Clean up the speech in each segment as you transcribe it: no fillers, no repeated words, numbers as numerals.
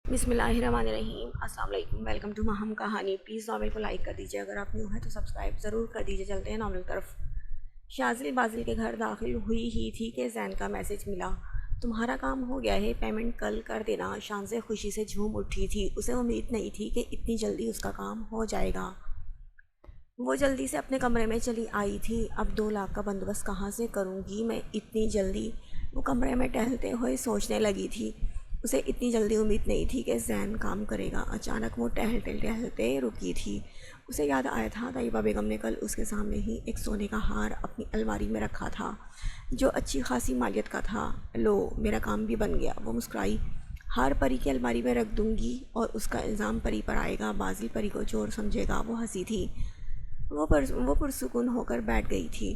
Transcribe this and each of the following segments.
بسم اللہ الرحمن الرحیم۔ السلام علیکم، ویلکم ٹو ماہم کہانی۔ پلیز ناول کو لائک کر دیجیے، اگر آپ نیو ہیں تو سبسکرائب ضرور کر دیجیے۔ چلتے ہیں ناول طرف۔ شازل بازل کے گھر داخل ہوئی ہی تھی کہ زین کا میسج ملا۔ تمہارا کام ہو گیا ہے، پیمنٹ کل کر دینا۔ شازل خوشی سے جھوم اٹھی تھی، اسے امید نہیں تھی کہ اتنی جلدی اس کا کام ہو جائے گا۔ وہ جلدی سے اپنے کمرے میں چلی آئی تھی۔ اب 2 لاکھ کا بندوبست کہاں سے کروں گی میں اتنی جلدی؟ وہ کمرے میں ٹہلتے ہوئے سوچنے لگی تھی۔ اسے اتنی جلدی امید نہیں تھی کہ زین کام کرے گا۔ اچانک وہ ٹہلتے ٹہلتے رکی تھی۔ اسے یاد آیا تھا طیبہ بیگم نے کل اس کے سامنے ہی ایک سونے کا ہار اپنی الماری میں رکھا تھا جو اچھی خاصی مالیت کا تھا۔ لو، میرا کام بھی بن گیا، وہ مسکرائی۔ ہار پری کی الماری میں رکھ دوں گی اور اس کا الزام پری پر آئے گا، بازل پری کو چور سمجھے گا۔ وہ ہنسی تھی۔ وہ پرسکون ہو کر بیٹھ گئی تھی۔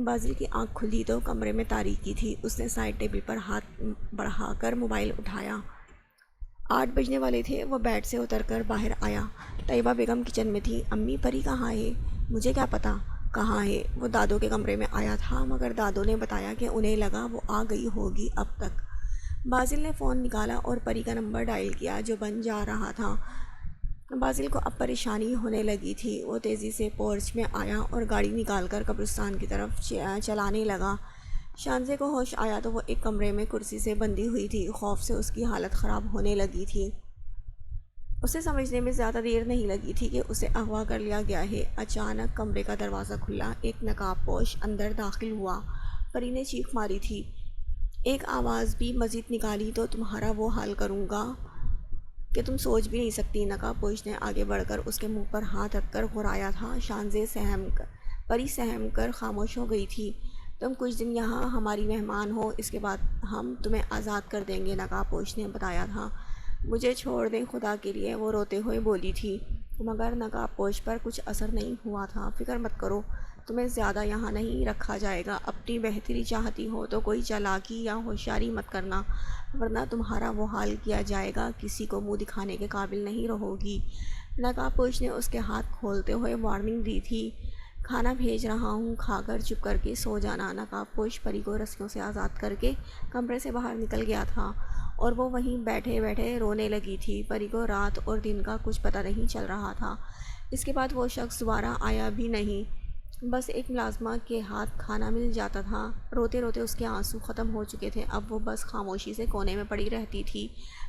بازل کی آنکھ کھلی تو کمرے میں تاریکی تھی۔ اس نے سائڈ ٹیبل پر ہاتھ بڑھا کر موبائل اٹھایا۔ 8 بجنے والے تھے۔ وہ بیڈ سے اتر کر باہر آیا۔ طیبہ بیگم کچن میں تھی۔ امی، پری کہاں ہے؟ مجھے کیا پتا کہاں ہے، وہ دادو کے کمرے میں آیا تھا، مگر دادو نے بتایا کہ انہیں لگا وہ آ گئی ہوگی اب تک۔ بازل نے فون نکالا اور پری کا نمبر ڈائل کیا جو بن جا رہا تھا۔ بازل کو اب پریشانی ہونے لگی تھی۔ وہ تیزی سے پورچ میں آیا اور گاڑی نکال کر قبرستان کی طرف چلانے لگا۔ شازل کو ہوش آیا تو وہ ایک کمرے میں کرسی سے بندھی ہوئی تھی۔ خوف سے اس کی حالت خراب ہونے لگی تھی۔ اسے سمجھنے میں زیادہ دیر نہیں لگی تھی کہ اسے اغوا کر لیا گیا ہے۔ اچانک کمرے کا دروازہ کھلا، ایک نقاب پوش اندر داخل ہوا۔ پری نے چیخ ماری تھی۔ ایک آواز بھی مزید نکالی تو تمہارا وہ حال کروں گا کہ تم سوچ بھی نہیں سکتی۔ نقاب پوش نے آگے بڑھ کر اس کے منہ پر ہاتھ رکھ کر غرایا تھا۔ پری سہم کر خاموش ہو گئی تھی۔ تم کچھ دن یہاں ہماری مہمان ہو، اس کے بعد ہم تمہیں آزاد کر دیں گے، نقاب پوش نے بتایا تھا۔ مجھے چھوڑ دیں خدا کے لیے، وہ روتے ہوئے بولی تھی، مگر نقاب پوش پر کچھ اثر نہیں ہوا تھا۔ فکر مت کرو، تمہیں زیادہ یہاں نہیں رکھا جائے گا۔ اپنی بہتری چاہتی ہو تو کوئی چالاکی یا ہوشیاری مت کرنا، ورنہ تمہارا وہ حال کیا جائے گا، کسی کو منہ دکھانے کے قابل نہیں رہو گی۔ نقاب پوش نے اس کے ہاتھ کھولتے ہوئے وارننگ دی تھی۔ کھانا بھیج رہا ہوں، کھا کر چپ کر کے سو جانا۔ نقاب پوش پری کو رسیوں سے آزاد کر کے کمرے سے باہر نکل گیا تھا اور وہ وہیں بیٹھے بیٹھے رونے لگی تھی۔ پری کو رات اور دن کا کچھ پتہ نہیں چل رہا تھا۔ اس کے بعد وہ شخص دوبارہ آیا بھی نہیں، بس ایک ملازمہ کے ہاتھ کھانا مل جاتا تھا۔ روتے روتے اس کے آنسو ختم ہو چکے تھے۔ اب وہ بس خاموشی سے کونے میں پڑی رہتی تھی۔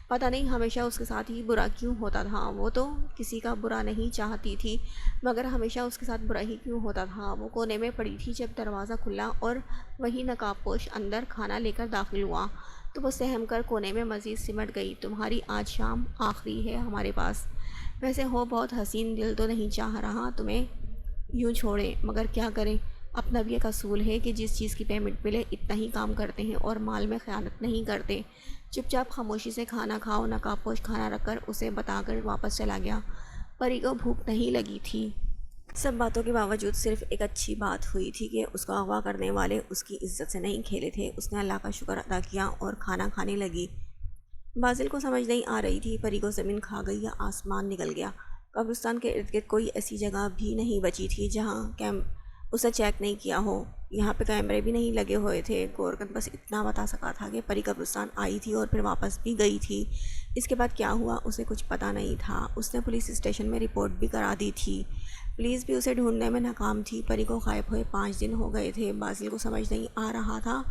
پتہ نہیں ہمیشہ اس کے ساتھ ہی برا کیوں ہوتا تھا۔ وہ تو کسی کا برا نہیں چاہتی تھی، مگر ہمیشہ اس کے ساتھ برا ہی کیوں ہوتا تھا۔ وہ کونے میں پڑی تھی جب دروازہ کھلا اور وہی نقاب پوش اندر کھانا لے کر داخل ہوا تو وہ سہم کر کونے میں مزید سمٹ گئی۔ تمہاری آج شام آخری ہے ہمارے پاس، ویسے ہو بہت حسین، دل تو نہیں چاہ رہا تمہیں یوں چھوڑیں، مگر کیا کریں، اپنا بھی ایک اصول ہے کہ جس چیز کی پیمنٹ ملے اتنا ہی کام کرتے ہیں اور مال میں خیانت نہیں کرتے۔ چپ چاپ خاموشی سے کھانا کھاؤ۔ نقاب پوش کھانا رکھ کر اسے بتا کر واپس چلا گیا۔ پری کو بھوک نہیں لگی تھی۔ سب باتوں کے باوجود صرف ایک اچھی بات ہوئی تھی کہ اس کو اغوا کرنے والے اس کی عزت سے نہیں کھیلے تھے۔ اس نے اللہ کا شکر ادا کیا اور کھانا کھانے لگی۔ بازل کو سمجھ نہیں آ رہی تھی، پری کو زمین کھا گئی یا آسمان نگل گیا۔ قبرستان کے ارد گرد کوئی ایسی جگہ بھی نہیں بچی تھی جہاں اسے چیک نہیں کیا ہو۔ یہاں پہ کیمرے بھی نہیں لگے ہوئے تھے۔ گورکن بس اتنا بتا سکا تھا کہ پری قبرستان آئی تھی اور پھر واپس بھی گئی تھی۔ اس کے بعد کیا ہوا اسے کچھ پتہ نہیں تھا۔ اس نے پولیس اسٹیشن میں رپورٹ بھی کرا دی تھی۔ پولیس بھی اسے ڈھونڈنے میں ناکام تھی۔ پری کو غائب ہوئے 5 دن ہو گئے تھے۔ بازل کو سمجھ نہیں آ رہا تھا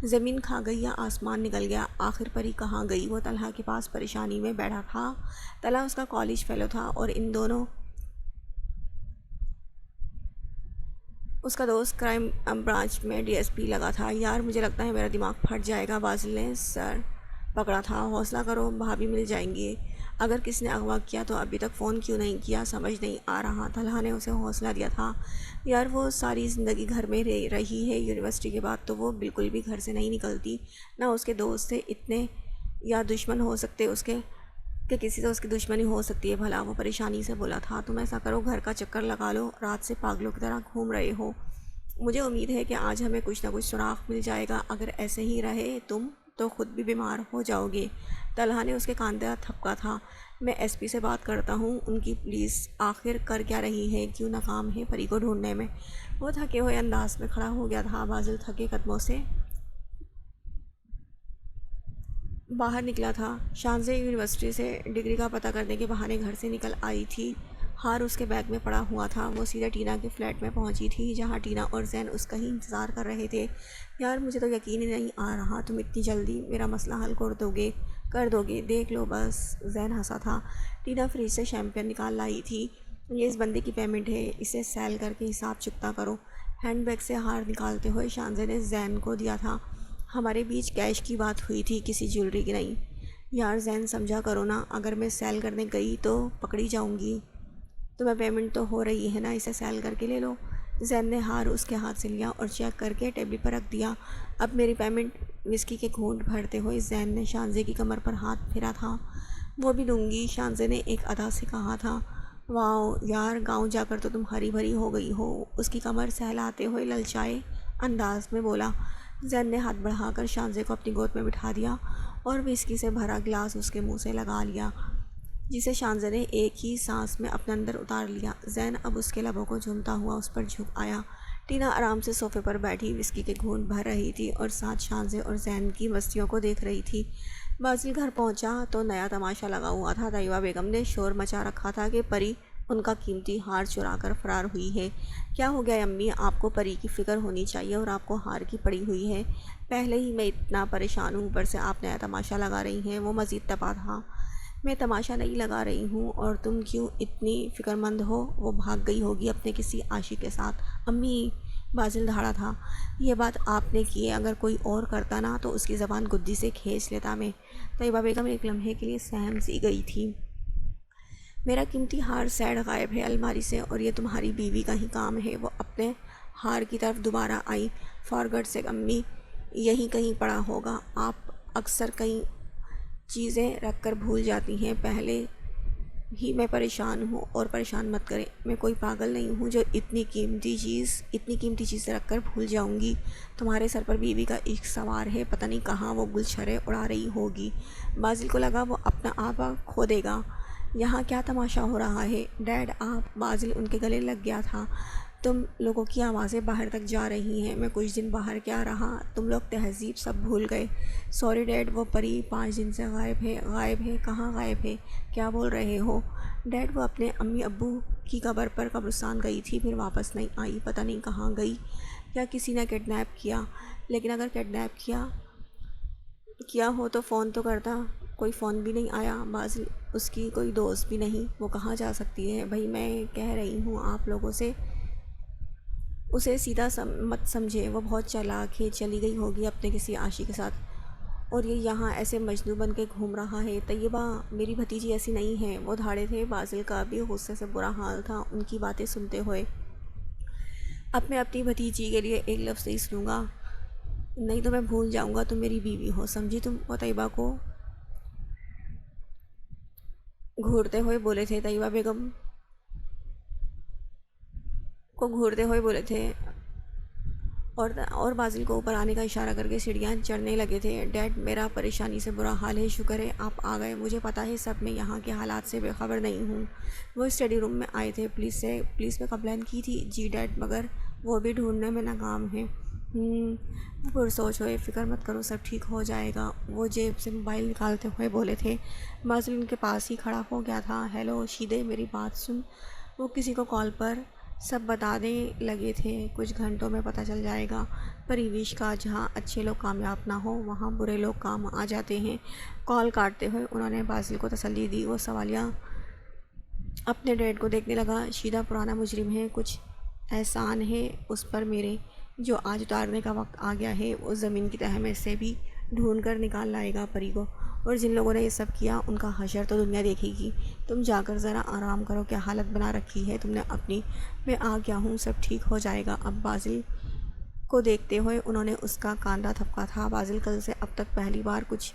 زمین کھا گئی یا آسمان نگل گیا، آخر پری کہاں گئی؟ وہ طلحہ کے پاس پریشانی میں بیٹھا تھا۔ طلحہ اس کا کالج فیلو تھا اور ان دونوں اس کا دوست کرائم برانچ میں ڈی ایس پی لگا تھا۔ یار مجھے لگتا ہے میرا دماغ پھٹ جائے گا، بازل نے سر پکڑا تھا۔ حوصلہ کرو، بھابھی مل جائیں گے۔ اگر کس نے اغوا کیا تو ابھی تک فون کیوں نہیں کیا، سمجھ نہیں آ رہا۔ طلحہ نے اسے حوصلہ دیا تھا۔ یار وہ ساری زندگی گھر میں رہی ہے، یونیورسٹی کے بعد تو وہ بالکل بھی گھر سے نہیں نکلتی۔ نہ اس کے دوست تھے اتنے یا دشمن ہو سکتے اس کے کہ کسی سے اس کی دشمنی ہو سکتی ہے بھلا، وہ پریشانی سے بولا تھا۔ تم ایسا کرو، گھر کا چکر لگا لو، رات سے پاگلوں کی طرح گھوم رہے ہو۔ مجھے امید ہے کہ آج ہمیں کچھ نہ کچھ سراغ مل جائے گا، اگر ایسے ہی رہے تم تو خود بھی بیمار ہو جاؤ گے۔ طلحہ نے اس کے کاندھے پر تھپکا تھا۔ میں ایس پی سے بات کرتا ہوں، ان کی پولیس آخر کر کیا رہی ہے، کیوں ناکام ہے پری کو ڈھونڈنے میں؟ وہ تھکے ہوئے انداز میں کھڑا ہو گیا تھا۔ بازل تھکے قدموں سے باہر نکلا تھا۔ شانزے یونیورسٹی سے ڈگری کا پتہ کرنے کے بہانے گھر سے نکل آئی تھی۔ ہار اس کے بیگ میں پڑا ہوا تھا۔ وہ سیدھا ٹینا کے فلیٹ میں پہنچی تھی جہاں ٹینا اور زین اس کا ہی انتظار کر رہے تھے۔ یار مجھے تو یقین ہی نہیں آ رہا تم اتنی جلدی میرا مسئلہ حل کر دو گے، دیکھ لو بس۔ زین ہنسا تھا۔ ٹینا فریج سے شیمپین نکال لائی تھی۔ یہ اس بندے کی پیمنٹ ہے، اسے سیل کر کے حساب چکتا کرو۔ ہینڈ بیگ سے ہار نکالتے ہوئے شانزے نے زین کو دیا تھا۔ ہمارے بیچ کیش کی بات ہوئی تھی، کسی جیولری کی نہیں۔ یار زین سمجھا کرو نا، اگر میں سیل کرنے گئی تو پکڑی جاؤں گی۔ تمہیں پیمنٹ تو ہو رہی ہے نا، اسے سیل کر کے لے لو۔ زین نے ہار اس کے ہاتھ سے لیا اور چیک کر کے ٹیبل پر رکھ دیا۔ اب میری پیمنٹ۔ وسکی کے گھونٹ بھرتے ہوئے زین نے شانزے کی کمر پر ہاتھ پھیرا تھا۔ وہ بھی دوں گی، شانزے نے ایک ادا سے کہا تھا۔ واؤ یار، گاؤں جا کر تو تم ہری بھری ہو گئی ہو، اس کی کمر سہلاتے ہوئے للچائے انداز میں بولا۔ زین نے ہاتھ بڑھا کر شانزے کو اپنی گود میں بٹھا دیا اور وسکی سے بھرا گلاس اس کے منہ سے لگا لیا، جسے شانزے نے ایک ہی سانس میں اپنے اندر اتار لیا۔ زین اب اس کے لبوں کو چومتا ہوا اس پر جھک آیا۔ ٹینا آرام سے صوفے پر بیٹھی وسکی کے گھونٹ بھر رہی تھی اور ساتھ شانزے اور زین کی مستیوں کو دیکھ رہی تھی۔ باسل گھر پہنچا تو نیا تماشا لگا ہوا تھا۔ طیبہ بیگم نے شور مچا رکھا تھا کہ پری ان کا قیمتی ہار چرا کر فرار ہوئی ہے۔ کیا ہو گیا امی، آپ کو پری کی فکر ہونی چاہیے اور آپ کو ہار کی پڑی ہوئی ہے۔ پہلے ہی میں اتنا پریشان ہوں، اوپر سے آپ نیا تماشا لگا رہی ہیں۔ وہ مزید تپا تھا۔ میں تماشا نہیں لگا رہی ہوں، اور تم کیوں اتنی فکر مند ہو؟ وہ بھاگ گئی ہوگی اپنے کسی عاشق کے ساتھ۔ امی، باسل دھاڑا تھا، یہ بات آپ نے کی ہے، اگر کوئی اور کرتا نا تو اس کی زبان گدی سے کھینچ لیتا میں۔ طیبہ بیگم ایک لمحے کے لیے سہم سی گئی تھی۔ میرا قیمتی ہار سیڈ غائب ہے الماری سے، اور یہ تمہاری بیوی کا ہی کام ہے۔ وہ اپنے ہار کی طرف دوبارہ آئی۔ فار گڈ سیک امی، یہیں کہیں پڑا ہوگا۔ آپ اکثر کئی چیزیں رکھ کر بھول جاتی ہیں، پہلے ہی میں پریشان ہوں، اور پریشان مت کریں۔ میں کوئی پاگل نہیں ہوں جو اتنی قیمتی چیزیں رکھ کر بھول جاؤں گی۔ تمہارے سر پر بیوی کا عشق سوار ہے، پتہ نہیں کہاں وہ گلچھرے اڑا رہی ہوگی۔ باسل کو لگا وہ اپنا آپا کھو دے گا۔ یہاں کیا تماشا ہو رہا ہے ڈیڈ؟ آپ؟ باسل ان کے گلے لگ گیا تھا۔ تم لوگوں کی آوازیں باہر تک جا رہی ہیں۔ میں کچھ دن باہر کیا رہا، تم لوگ تہذیب سب بھول گئے۔ سوری ڈیڈ، وہ پری 5 دن سے غائب ہے۔ غائب ہے؟ کہاں غائب ہے؟ کیا بول رہے ہو ڈیڈ؟ وہ اپنے امی ابو کی قبر پر قبرستان گئی تھی، پھر واپس نہیں آئی، پتہ نہیں کہاں گئی، یا کسی نے کڈنیپ کیا۔ لیکن اگر کڈنیپ کیا ہو تو فون تو کرتا۔ کوئی فون بھی نہیں آیا۔ باسل، اس کی کوئی دوست بھی نہیں، وہ کہاں جا سکتی ہے؟ بھائی میں کہہ رہی ہوں آپ لوگوں سے، اسے سیدھا مت سمجھے، وہ بہت چالاک ہے، چلی گئی ہوگی اپنے کسی عاشق کے ساتھ، اور یہ یہاں ایسے مجنوں بن کے گھوم رہا ہے۔ طیبہ، میری بھتیجی ایسی نہیں ہے۔ وہ دھاڑے تھے۔ باسل کا بھی غصے سے برا حال تھا ان کی باتیں سنتے ہوئے۔ اب میں اپنی بھتیجی کے لیے ایک لفظ نہیں سنوں گا، نہیں تو میں بھول جاؤں گا تم میری بیوی ہو، سمجھی تم؟ وہ طیبہ کو گھورتے ہوئے بولے تھے۔ طیبہ بیگم کو گھورتے ہوئے بولے تھے اور باسل کو اوپر آنے کا اشارہ کر کے سیڑھیاں چڑھنے لگے تھے۔ ڈیڈ، میرا پریشانی سے برا حال ہے، شکر ہے آپ آ گئے۔ مجھے پتہ ہے سب، میں یہاں کے حالات سے بے خبر نہیں ہوں۔ وہ اسٹڈی روم میں آئے تھے، پولیس میں کمپلین کی تھی؟ جی ڈیڈ، مگر وہ بھی ڈھونڈنے میں ناکام ہے۔ وہ پرسوچ ہوئے۔ فکر مت کرو، سب ٹھیک ہو جائے گا۔ وہ جیب سے موبائل نکالتے ہوئے بولے تھے۔ باسل ان کے پاس ہی کھڑا ہو گیا تھا۔ ہیلو شیدے، میری بات سن۔ وہ کسی کو کال پر سب بتانے لگے تھے، کچھ گھنٹوں میں پتہ چل جائے گا پریویش کا۔ جہاں اچھے لوگ کامیاب نہ ہو وہاں برے لوگ کام آ جاتے ہیں۔ کال کاٹتے ہوئے انہوں نے باسل کو تسلی دی۔ وہ سوالیہ اپنے ڈیڈ کو دیکھنے لگا۔ شیدہ پرانا مجرم ہے، کچھ احسان ہے اس پر میرے جو آج اتارنے کا وقت آ گیا ہے۔ اس زمین کی تہہ میں سے بھی ڈھونڈ کر نکال لائے گا پری کو، اور جن لوگوں نے یہ سب کیا ان کا حشر تو دنیا دیکھے گی۔ تم جا کر ذرا آرام کرو، کیا حالت بنا رکھی ہے تم نے اپنی۔ میں آ گیا ہوں، سب ٹھیک ہو جائے گا۔ اب باسل کو دیکھتے ہوئے انہوں نے اس کا کاندھا تھپکا تھا۔ باسل کل سے اب تک پہلی بار کچھ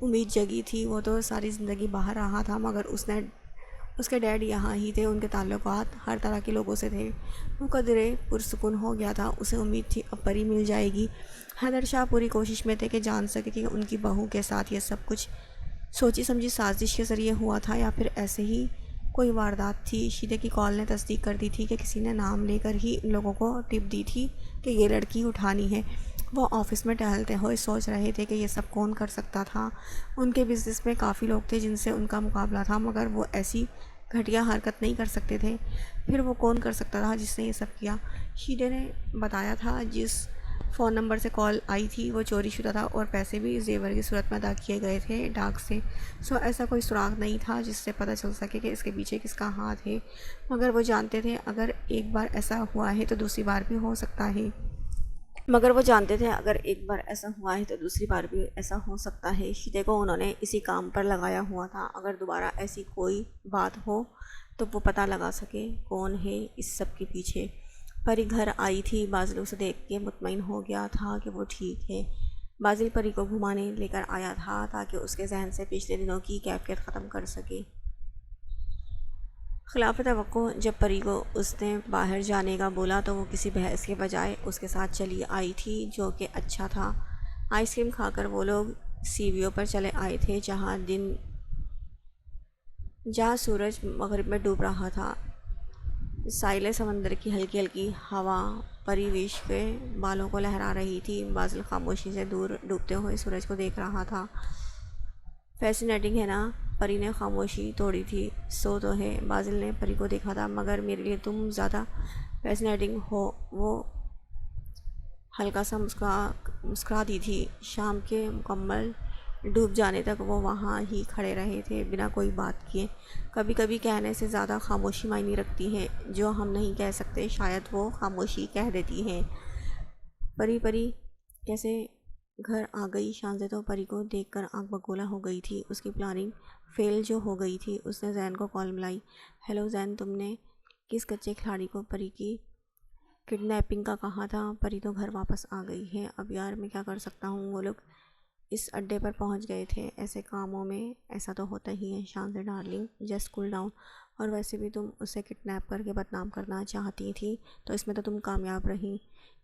امید جگی تھی۔ وہ تو ساری زندگی باہر رہا تھا، مگر اس کے ڈیڈ یہاں ہی تھے، ان کے تعلقات ہر طرح کے لوگوں سے تھے۔ وہ قدرے پرسکون ہو گیا تھا۔ اسے امید تھی اب پری مل جائے گی۔ حیدر شاہ پوری کوشش میں تھے کہ جان سکے کہ ان کی بہو کے ساتھ یہ سب کچھ سوچی سمجھی سازش کے ذریعے ہوا تھا یا پھر ایسے ہی کوئی واردات تھی۔ شیدے کی کال نے تصدیق کر دی تھی کہ کسی نے نام لے کر ہی ان لوگوں کو ٹپ دی تھی کہ یہ لڑکی اٹھانی ہے۔ وہ آفس میں ٹہلتے ہوئے سوچ رہے تھے کہ یہ سب کون کر سکتا تھا۔ ان کے بزنس میں کافی لوگ تھے جن سے ان کا مقابلہ تھا، مگر وہ ایسی گھٹیا حرکت نہیں کر سکتے تھے۔ پھر وہ کون کر سکتا تھا جس نے یہ سب کیا؟ شیدے نے بتایا تھا جس فون نمبر سے کال آئی تھی وہ چوری شدہ تھا اور پیسے بھی زیور کی صورت میں ادا کیے گئے تھے ڈاک سے۔ ایسا کوئی سراغ نہیں تھا جس سے پتہ چل سکے کہ اس کے پیچھے کس کا ہاتھ ہے، مگر وہ جانتے تھے اگر ایک بار ایسا ہوا ہے تو دوسری بار بھی ہو سکتا ہے۔ شیدے کو انہوں نے اسی کام پر لگایا ہوا تھا، اگر دوبارہ ایسی کوئی بات ہو تو وہ پتہ لگا سکے کون ہے اس سب کے پیچھے۔ پری گھر آئی تھی، بازل اسے دیکھ کے مطمئن ہو گیا تھا کہ وہ ٹھیک ہے۔ بازل پری کو گھمانے لے کر آیا تھا تاکہ اس کے ذہن سے پچھلے دنوں کی کیفیت ختم کر سکے۔ خلاف توقع جب پری کو اس نے باہر جانے کا بولا تو وہ کسی بحث کے بجائے اس کے ساتھ چلی آئی تھی، جو کہ اچھا تھا۔ آئس کریم کھا کر وہ لوگ سی ویو پر چلے آئے تھے جہاں سورج مغرب میں ڈوب رہا تھا۔ ساحل سمندر کی ہلکی ہلکی ہوا پری ویش کے بالوں کو لہرا رہی تھی۔ بازل خاموشی سے دور ڈوبتے ہوئے سورج کو دیکھ رہا تھا۔ فیسینیٹنگ ہے نا؟ پری نے خاموشی توڑی تھی۔ سو تو ہے، بازل نے پری کو دیکھا تھا، مگر میرے لیے تم زیادہ فیسینیٹنگ ہو۔ وہ ہلکا سا مسکرا دی تھی۔ شام کے مکمل ڈوب جانے تک وہ وہاں ہی کھڑے رہے تھے بنا کوئی بات کیے۔ کبھی کبھی کہنے سے زیادہ خاموشی معنی رکھتی ہے، جو ہم نہیں کہہ سکتے شاید وہ خاموشی کہہ دیتی ہے۔ پری کیسے گھر آ گئی؟ شانزے تو پری کو دیکھ کر آنکھ بگولا ہو گئی تھی۔ اس کی پلاننگ فیل جو ہو گئی تھی۔ اس نے زین کو کال ملائی۔ ہیلو زین، تم نے کس کچے کھلاڑی کو پری کی کڈنیپنگ کا کہا تھا؟ پری تو گھر واپس آ گئی ہے۔ اب یار میں کیا کر سکتا ہوں، وہ لوگ اس اڈے پر پہنچ گئے تھے۔ ایسے کاموں میں ایسا تو ہوتا ہی ہے شانزے ڈارلنگ، جسٹ کول ڈاؤن۔ اور ویسے بھی تم اسے کڈنیپ کر کے بدنام کرنا چاہتی تھی تو اس میں تو تم کامیاب رہی۔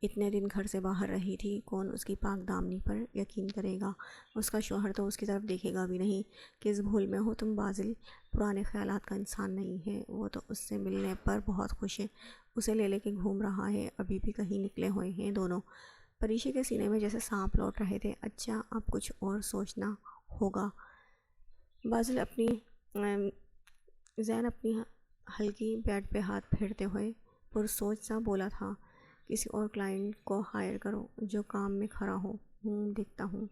اتنے دن گھر سے باہر رہی تھی، کون اس کی پاک دامنی پر یقین کرے گا؟ اس کا شوہر تو اس کی طرف دیکھے گا بھی نہیں۔ کس بھول میں ہو تم بازل؟ پرانے خیالات کا انسان نہیں ہے وہ، تو اس سے ملنے پر بہت خوش ہے، اسے لے کے گھوم رہا ہے، ابھی بھی کہیں نکلے ہوئے ہیں دونوں۔ پریشی کے سینے میں جیسے سانپ لوٹ رہے تھے۔ اچھا، اب کچھ اور سوچنا ہوگا۔ زین اپنی ہلکی بیڈ پہ ہاتھ پھیرتے ہوئے پرسوچ سا بولا تھا۔ کسی اور کلائنٹ کو ہائر کرو جو کام میں کھرا ہو۔ دیکھتا ہوں،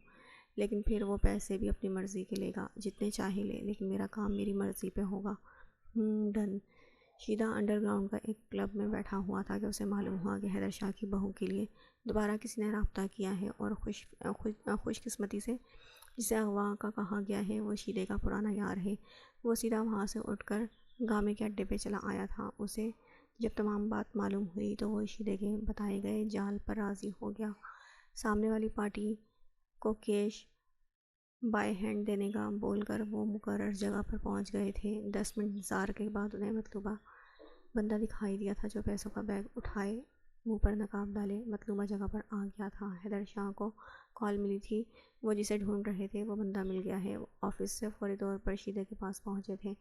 لیکن پھر وہ پیسے بھی اپنی مرضی کے لے گا، جتنے چاہے لے، لیکن میرا کام میری مرضی پہ ہوگا۔ ڈن۔ شیدہ انڈر گراؤنڈ کا ایک کلب میں بیٹھا ہوا تھا کہ اسے معلوم ہوا کہ حیدر شاہ کی بہو کے لیے دوبارہ کسی نے رابطہ کیا ہے، اور خوش قسمتی سے جسے اغوا کا کہا گیا ہے وہ شیدے کا پرانا یار ہے۔ وہ سیدھا وہاں سے اٹھ کر گامے کے اڈے پہ چلا آیا تھا۔ اسے جب تمام بات معلوم ہوئی تو وہ شیدے کے بتائے گئے جال پر راضی ہو گیا۔ سامنے والی پارٹی کو کیش بائی ہینڈ دینے کا بول کر وہ مقرر جگہ پر پہنچ گئے تھے۔ 10 منٹ انتظار کے بعد انہیں مطلوبہ بندہ دکھائی دیا تھا جو پیسوں کا بیگ اٹھائے منہ پر نقاب ڈالے مطلوبہ جگہ پر آ گیا تھا۔ حیدر شاہ کو کال ملی تھی، وہ جسے ڈھونڈ رہے تھے وہ بندہ مل گیا ہے۔ وہ آفس سے فوری طور پر شیدے کے پاس پہنچے تھے۔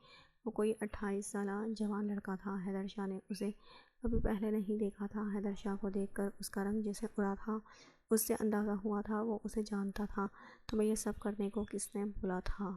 وہ کوئی 28 سالہ جوان لڑکا تھا۔ حیدر شاہ نے اسے کبھی پہلے نہیں دیکھا تھا۔ حیدر شاہ کو دیکھ کر اس کا رنگ جیسے اڑا تھا، اس سے اندازہ ہوا تھا وہ اسے جانتا تھا۔ تمہیں یہ سب کرنے کو کس نے بولا تھا؟